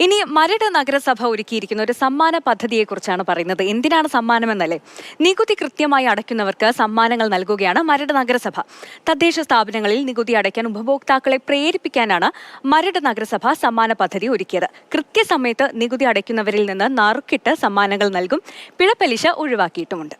ഇനി മരട് നഗരസഭ ഒരുക്കിയിരിക്കുന്ന ഒരു സമ്മാന പദ്ധതിയെക്കുറിച്ചാണ് പറയുന്നത്. എന്തിനാണ് സമ്മാനമെന്നല്ലേ? നികുതി കൃത്യമായി അടയ്ക്കുന്നവർക്ക് സമ്മാനങ്ങൾ നൽകുകയാണ് മരട് നഗരസഭ. തദ്ദേശ സ്ഥാപനങ്ങളിൽ നികുതി അടയ്ക്കാൻ ഉപഭോക്താക്കളെ പ്രേരിപ്പിക്കാനാണ് മരട് നഗരസഭ സമ്മാന പദ്ധതി ഒരുക്കിയത്. കൃത്യസമയത്ത് നികുതി അടയ്ക്കുന്നവരിൽ നിന്ന് നറുക്കിട്ട് സമ്മാനങ്ങൾ നൽകും. പിഴപ്പലിശ ഒഴിവാക്കിയിട്ടുമുണ്ട്.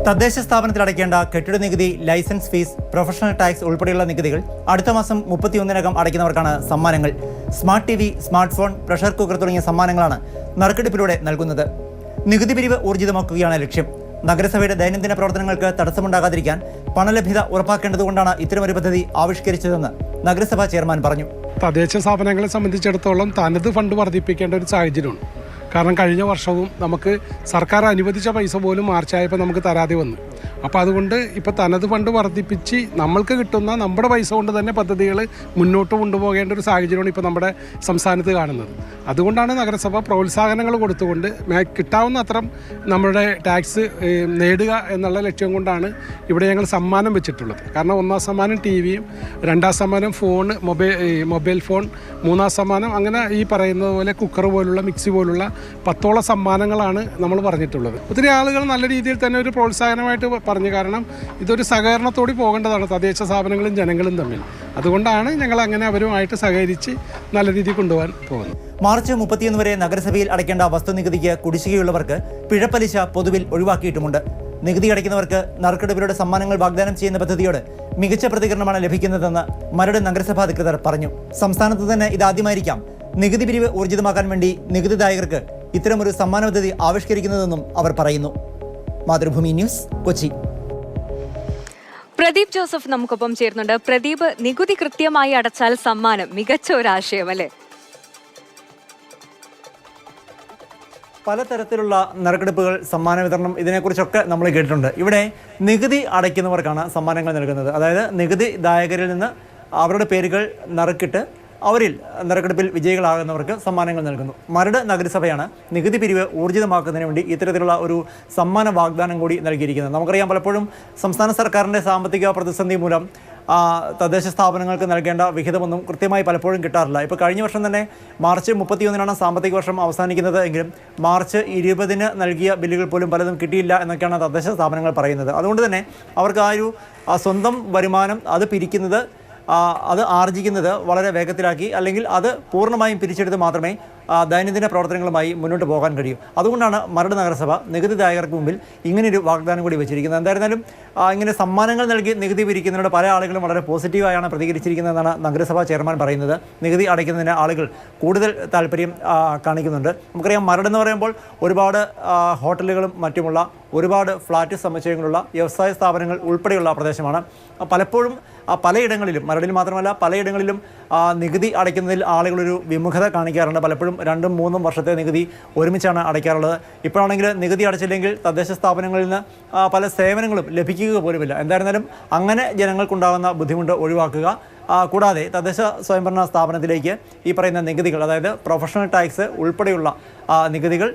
തദ്ദേശ സ്ഥാപനത്തിൽ അടയ്ക്കേണ്ട കെട്ടിട നികുതി, ലൈസൻസ് ഫീസ്, പ്രൊഫഷണൽ ടാക്സ് ഉൾപ്പെടെയുള്ള നികുതികൾ അടുത്ത മാസം 31-നകം അടയ്ക്കുന്നവർക്കാണ് സമ്മാനങ്ങൾ. Smart T V, smart phone, pressure cooker തുടങ്ങിയ സമ്മാനങ്ങളാണ് നറുക്കെടുപ്പിലൂടെ നൽകുന്നത്. നികുതി പിരിവ് ഊർജിതമാക്കുകയാണ് ലക്ഷ്യം. നഗരസഭയുടെ ദൈനംദിന പ്രവർത്തനങ്ങൾക്ക് തടസ്സമുണ്ടാകാതിരിക്കാൻ പണലഭ്യത ഉറപ്പാക്കേണ്ടതുകൊണ്ടാണ് ഇത്തരമൊരു പദ്ധതി ആവിഷ്കരിച്ചതെന്ന് നഗരസഭാ ചെയർമാൻ പറഞ്ഞു. തദ്ദേശ സ്ഥാപനങ്ങളെ സംബന്ധിച്ചിടത്തോളം തനത് ഫണ്ട് വർദ്ധിപ്പിക്കേണ്ട ഒരു സാഹചര്യമുണ്ട്. കാരണം കഴിഞ്ഞ വർഷവും നമുക്ക് സർക്കാർ അനുവദിച്ച പൈസ പോലും മാർച്ചായപ്പോൾ നമുക്ക് തരാതെ വന്നു. അപ്പോൾ അതുകൊണ്ട് ഇപ്പോൾ തനത് ഫണ്ട് വർദ്ധിപ്പിച്ച് നമ്മൾക്ക് കിട്ടുന്ന നമ്മുടെ പൈസ കൊണ്ട് തന്നെ പദ്ധതികൾ മുന്നോട്ട് കൊണ്ടുപോകേണ്ട ഒരു സാഹചര്യമാണ് ഇപ്പോൾ നമ്മുടെ സംസ്ഥാനത്ത് കാണുന്നത്. അതുകൊണ്ടാണ് നഗരസഭ പ്രോത്സാഹനങ്ങൾ കൊടുത്തുകൊണ്ട് കിട്ടാവുന്ന അത്രം നമ്മുടെ ടാക്സ് നേടുക എന്നുള്ള ലക്ഷ്യം കൊണ്ടാണ് ഇവിടെ ഞങ്ങൾ സമ്മാനം വെച്ചിട്ടുള്ളത്. കാരണം 1ാം സമ്മാനം ടി വിയും, 2ാം സമ്മാനം ഫോൺ, മൊബൈൽ ഫോൺ, 3ാം സമ്മാനം അങ്ങനെ ഈ പറയുന്നത് പോലെ കുക്കർ പോലുള്ള, മിക്സി പോലുള്ള 10ഓളം സമ്മാനങ്ങളാണ് നമ്മൾ പറഞ്ഞിട്ടുള്ളത്. ഒത്തിരി ആളുകൾ നല്ല രീതിയിൽ തന്നെ ഒരു പ്രോത്സാഹനമായിട്ട് പറഞ്ഞു. കാരണം ഇതൊരു സഹകരണത്തോടെ പോകേണ്ടതാണ് തദ്ദേശ സ്ഥാപനങ്ങളും ജനങ്ങളും തമ്മിൽ. അതുകൊണ്ടാണ് ഞങ്ങൾ അങ്ങനെ അവരുമായിട്ട് സഹകരിച്ച് നല്ല രീതിയിൽ കൊണ്ടുപോകാൻ പോകുന്നത്. മാർച്ച് 31 വരെ നഗരസഭയിൽ അടയ്ക്കേണ്ട വസ്തുനികുതിക്ക് കുടിശ്ശികയുള്ളവർക്ക് പിഴപ്പലിശ പൊതുവിൽ ഒഴിവാക്കിയിട്ടുമുണ്ട്. നികുതി അടയ്ക്കുന്നവർക്ക് നറുക്കെടുപ്പിലൂടെ സമ്മാനങ്ങൾ വാഗ്ദാനം ചെയ്യുന്ന പദ്ധതിയോട് മികച്ച പ്രതികരണമാണ് ലഭിക്കുന്നതെന്ന് മരട് നഗരസഭാ അധികൃതർ പറഞ്ഞു. സംസ്ഥാനത്ത് തന്നെ ഇതാദ്യമായിരിക്കാം നികുതി പിരിവ് ഊർജിതമാക്കാൻ വേണ്ടി നികുതിദായകർക്ക് ഇത്തരമൊരു സമ്മാന പദ്ധതി ആവിഷ്കരിക്കുന്നതെന്നും അവർ പറയുന്നു. മാതൃഭൂമി ന്യൂസ്, കൊച്ചി. പ്രദീപ് ജോസഫ് നമുക്കൊപ്പം ചേരുന്നുണ്ട്. പ്രദീപ്, നികുതി കൃത്യമായി അടച്ചാൽ സമ്മാനം, മികച്ച ഒരു ആശയം അല്ലേ? പലതരത്തിലുള്ള നറുക്കെടുപ്പുകൾ, സമ്മാന വിതരണം, ഇതിനെക്കുറിച്ചൊക്കെ നമ്മൾ കേട്ടിട്ടുണ്ട്. ഇവിടെ നികുതി അടയ്ക്കുന്നവർക്കാണ് സമ്മാനങ്ങൾ നൽകുന്നത്. അതായത് നികുതിദായകരിൽ നിന്ന് അവരുടെ പേരുകൾ നറുക്കിട്ട് അവരിൽ നറുക്കെടുപ്പിൽ വിജയികളാകുന്നവർക്ക് സമ്മാനങ്ങൾ നൽകുന്നു. മരട് നഗരസഭയാണ് നികുതി പിരിവ് ഊർജിതമാക്കുന്നതിന് വേണ്ടി ഇത്തരത്തിലുള്ള ഒരു സമ്മാന വാഗ്ദാനം കൂടി നൽകിയിരിക്കുന്നത്. നമുക്കറിയാം, പലപ്പോഴും സംസ്ഥാന സർക്കാരിൻ്റെ സാമ്പത്തിക പ്രതിസന്ധി മൂലം തദ്ദേശ സ്ഥാപനങ്ങൾക്ക് നൽകേണ്ട വിഹിതമൊന്നും കൃത്യമായി പലപ്പോഴും കിട്ടാറില്ല. ഇപ്പോൾ കഴിഞ്ഞ വർഷം തന്നെ മാർച്ച് 31-നാണ് സാമ്പത്തിക വർഷം അവസാനിക്കുന്നത് എങ്കിലും മാർച്ച് 20-ന് നൽകിയ ബില്ലുകൾ പോലും പലതും കിട്ടിയില്ല എന്നൊക്കെയാണ് തദ്ദേശ സ്ഥാപനങ്ങൾ പറയുന്നത്. അതുകൊണ്ട് തന്നെ അവർക്ക് ആ ഒരു സ്വന്തം വരുമാനം അത് പിരിക്കുന്നത്, അത് ആർജിക്കുന്നത് വളരെ വേഗത്തിലാക്കി, അല്ലെങ്കിൽ അത് പൂർണ്ണമായും പിരിച്ചെടുത്ത് മാത്രമേ ദൈനംദിന പ്രവർത്തനങ്ങളുമായി മുന്നോട്ട് പോകാൻ കഴിയും. അതുകൊണ്ടാണ് മരട് നഗരസഭ നികുതിദായകർക്ക് മുമ്പിൽ ഇങ്ങനെയൊരു വാഗ്ദാനം കൂടി വെച്ചിരിക്കുന്നത്. എന്തായിരുന്നാലും ഇങ്ങനെ സമ്മാനങ്ങൾ നൽകി നികുതി പിരിക്കുന്നതിനോട് പല ആളുകളും വളരെ പോസിറ്റീവായാണ് പ്രതികരിച്ചിരിക്കുന്നതെന്നാണ് നഗരസഭാ ചെയർമാൻ പറയുന്നത്. നികുതി അടയ്ക്കുന്നതിന് ആളുകൾ കൂടുതൽ താല്പര്യം കാണിക്കുന്നുണ്ട്. നമുക്കറിയാം, മരട് എന്ന് പറയുമ്പോൾ ഒരുപാട് ഹോട്ടലുകളും മറ്റുമുള്ള ഒരുപാട് ഫ്ലാറ്റ് സമുച്ചയങ്ങളുള്ള വ്യവസായ സ്ഥാപനങ്ങൾ ഉൾപ്പെടെയുള്ള പ്രദേശമാണ്. പലപ്പോഴും പലയിടങ്ങളിലും, മരടിൽ മാത്രമല്ല പലയിടങ്ങളിലും നികുതി അടയ്ക്കുന്നതിൽ ആളുകളൊരു വിമുഖത കാണിക്കാറുണ്ട്. പലപ്പോഴും 2-3 വർഷത്തെ നികുതി ഒരുമിച്ചാണ് അടയ്ക്കാറുള്ളത്. ഇപ്പോഴാണെങ്കിൽ നികുതി അടച്ചില്ലെങ്കിൽ തദ്ദേശ സ്ഥാപനങ്ങളിൽ നിന്ന് പല സേവനങ്ങളും ലഭിക്കുക പോലുമില്ല. എന്തായിരുന്നാലും അങ്ങനെ ജനങ്ങൾക്കുണ്ടാകുന്ന ബുദ്ധിമുട്ട് ഒഴിവാക്കുക, കൂടാതെ തദ്ദേശ സ്വയംഭരണ സ്ഥാപനത്തിലേക്ക് ഈ പറയുന്ന നികുതികൾ, അതായത് പ്രൊഫഷണൽ ടാക്സ് ഉൾപ്പെടെയുള്ള നികുതികൾ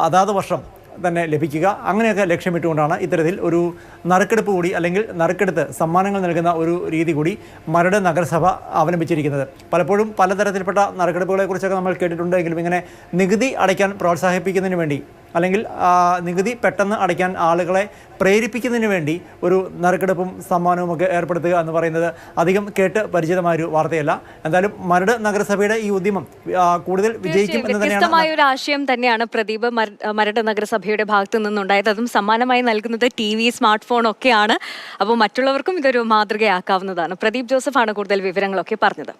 അതാത് വർഷം തന്നെ ലഭിക്കുക, അങ്ങനെയൊക്കെ ലക്ഷ്യമിട്ടുകൊണ്ടാണ് ഇത്തരത്തിൽ ഒരു നറുക്കെടുപ്പ് കൂടി, അല്ലെങ്കിൽ നറുക്കെടുത്ത് സമ്മാനങ്ങൾ നൽകുന്ന ഒരു രീതി കൂടി മരട് നഗരസഭ അവലംബിച്ചിരിക്കുന്നത്. പലപ്പോഴും പലതരത്തിൽപ്പെട്ട നറുക്കെടുപ്പുകളെക്കുറിച്ചൊക്കെ നമ്മൾ കേട്ടിട്ടുണ്ടെങ്കിലും ഇങ്ങനെ നികുതി അടയ്ക്കാൻ പ്രോത്സാഹിപ്പിക്കുന്നതിന് വേണ്ടി, അല്ലെങ്കിൽ നികുതി പെട്ടെന്ന് അടയ്ക്കാൻ ആളുകളെ പ്രേരിപ്പിക്കുന്നതിന് വേണ്ടി ഒരു നറുക്കെടുപ്പും സമ്മാനവും ഒക്കെ ഏർപ്പെടുത്തുക എന്ന് പറയുന്നത് അധികം കേട്ട് പരിചിതമായൊരു വാർത്തയല്ല. എന്തായാലും മരട് നഗരസഭയുടെ ഈ ഉദ്യമം കൂടുതൽ വിജയിക്കും എന്ന് തന്നെയാണ്. വ്യത്യസ്തമായ ഒരു ആശയം തന്നെയാണ് പ്രദീപ് മരട് നഗരസഭയുടെ ഭാഗത്തു നിന്നുണ്ടായത്. അതും സമ്മാനമായി നൽകുന്നത് ടി വി, സ്മാർട്ട് ഫോൺ ഒക്കെയാണ്. അപ്പോൾ മറ്റുള്ളവർക്കും ഇതൊരു മാതൃകയാക്കാവുന്നതാണ്. പ്രദീപ് ജോസഫാണ് കൂടുതൽ വിവരങ്ങളൊക്കെ പറഞ്ഞത്.